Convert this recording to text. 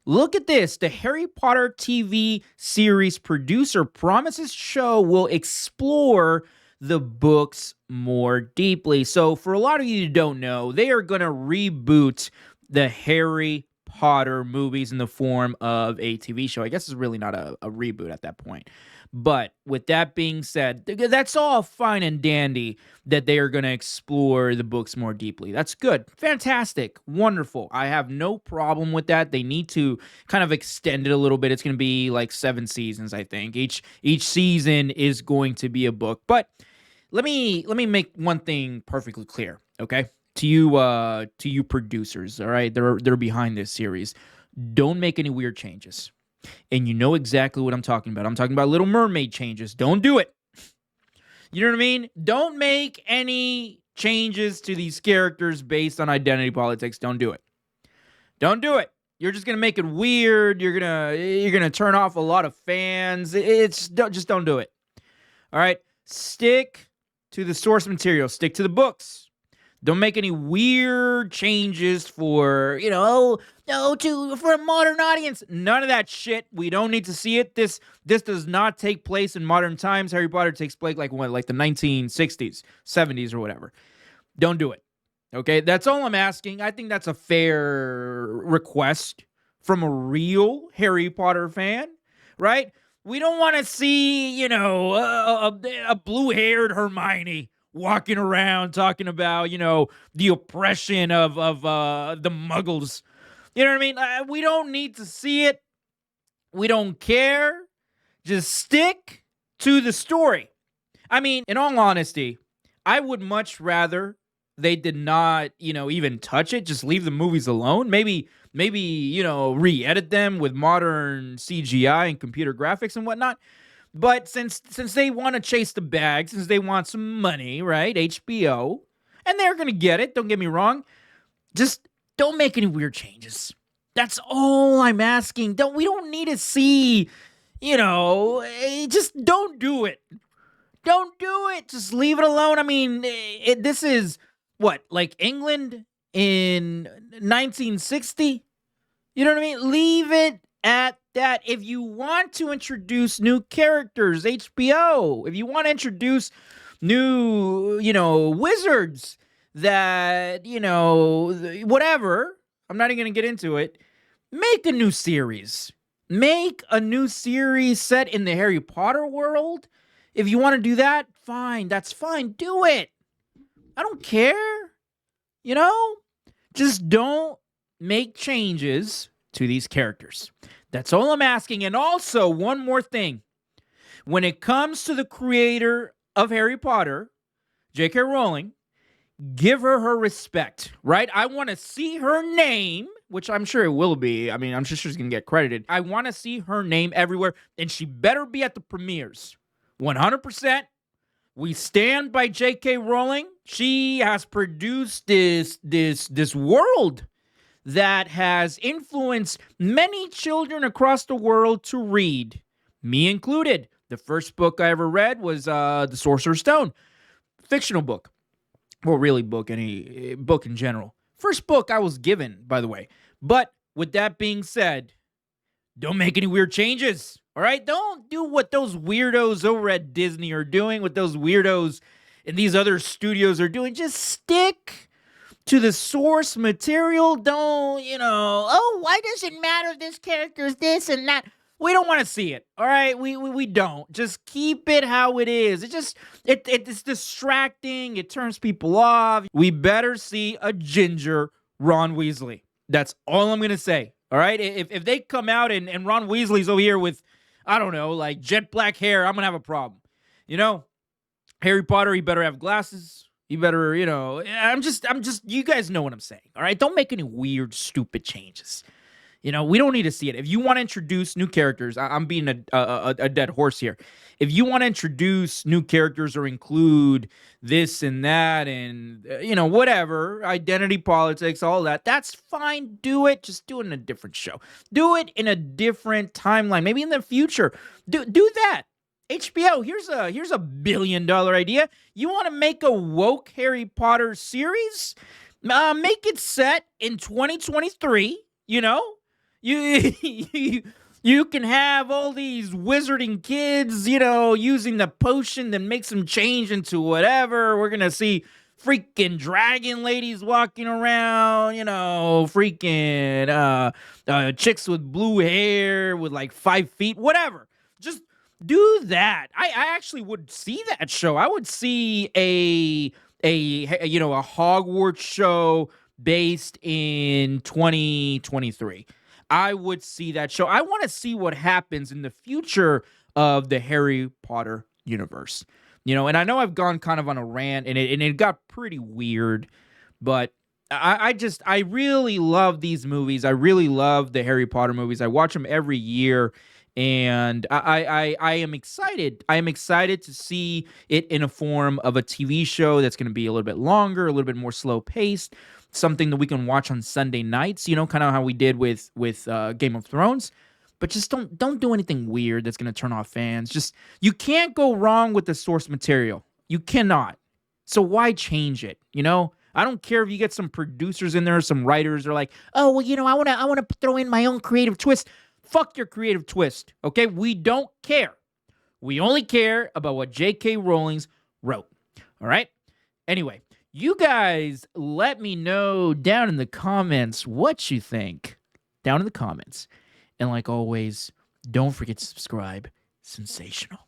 Look at this. The Harry Potter TV series producer promises show will explore the books more deeply. So, for a lot of you who don't know, they are going to reboot the Harry Potter movies in the form of a TV show. I guess it's really not a reboot at that point. But with that being said, that's all fine and dandy that they are going to explore the books more deeply. That's good. Fantastic. Wonderful. I have no problem with that. They need to kind of extend it a little bit. It's going to be like 7 seasons, I think. Each season is going to be a book. But let me make one thing perfectly clear, okay? To you producers, all right? They're behind this series. Don't make any weird changes. And you know exactly what I'm talking about. I'm talking about Little Mermaid changes. Don't do it. You know what I mean? Don't make any changes to these characters based on identity politics. Don't do it. Don't do it. You're just gonna make it weird. You're gonna turn off a lot of fans. Just don't do it. All right. Stick to the source material. Stick to the books. Don't make any weird changes for, for a modern audience. None of that shit. We don't need to see it. This does not take place in modern times. Harry Potter takes place like the 1960s, 70s or whatever. Don't do it. Okay? That's all I'm asking. I think that's a fair request from a real Harry Potter fan, right? We don't want to see, a blue-haired Hermione walking around talking about, the oppression of the Muggles. You know what I mean? We don't need to see it. We don't care. Just stick to the story. I mean, in all honesty, I would much rather they did not, even touch it. Just leave the movies alone. Maybe, re-edit them with modern CGI and computer graphics and whatnot. But since they want to chase the bag, since they want some money, right? HBO, and they're going to get it, don't get me wrong. Just don't make any weird changes. That's all I'm asking. We don't need to see, just don't do it. Don't do it. Just leave it alone. I mean, this is what, like England in 1960? You know what I mean? Leave it at that. If you want to introduce new characters, HBO, if you want to introduce new, wizards that, whatever, I'm not even going to get into it, make a new series. Make a new series set in the Harry Potter world. If you want to do that, fine. That's fine. Do it. I don't care. Just don't make changes to these characters. That's all I'm asking. And also, one more thing. When it comes to the creator of Harry Potter, J.K. Rowling, give her respect, right? I want to see her name, which I'm sure it will be. I mean, I'm sure she's going to get credited. I want to see her name everywhere, and she better be at the premieres. 100%. We stand by J.K. Rowling. She has produced this world that has influenced many children across the world to read, me included. The first book I ever read was The Sorcerer's Stone, fictional book. Well, really any book in general. First book I was given, by the way. But with that being said, don't make any weird changes, all right? Don't do what those weirdos over at Disney are doing, what those weirdos in these other studios are doing. Just stick to the source material. Don't, why does it matter if this character is this and that? We don't want to see it, all right? We don't. Just keep it how it is. It's distracting. It turns people off. We better see a ginger Ron Weasley. That's all I'm going to say, all right? If they come out and Ron Weasley's over here with, I don't know, like jet black hair, I'm going to have a problem. Harry Potter, he better have glasses. You better, I'm just, you guys know what I'm saying, all right? Don't make any weird, stupid changes. We don't need to see it. If you want to introduce new characters, I'm being a dead horse here. If you want to introduce new characters or include this and that and, whatever, identity politics, all that, that's fine. Do it. Just do it in a different show. Do it in a different timeline. Maybe in the future. Do that. HBO, here's a $1 billion idea. You want to make a woke Harry Potter series? Make it set in 2023, You you can have all these wizarding kids, you know, using the potion that makes them change into whatever. We're gonna see freaking dragon ladies walking around, you know, freaking chicks with blue hair with like 5 feet, whatever. Just do that. I actually would see that show. I would see a Hogwarts show based in 2023. I would see that show. I want to see what happens in the future of the Harry Potter universe. And I know I've gone kind of on a rant, and it got pretty weird, but I really love these movies. I really love the Harry Potter movies. I watch them every year, and I am excited. I am excited to see it in a form of a TV show that's going to be a little bit longer, a little bit more slow paced, something that we can watch on Sunday nights. Kind of how we did with Game of Thrones. But just don't do anything weird that's going to turn off fans. Just you can't go wrong with the source material. You cannot. So why change it? I don't care if you get some producers in there, some writers are like, oh well, I want to throw in my own creative twist. Fuck your creative twist, okay? We don't care. We only care about what J.K. Rowling's wrote, all right? Anyway, you guys let me know down in the comments what you think. Down in the comments. And like always, don't forget to subscribe. Sensational.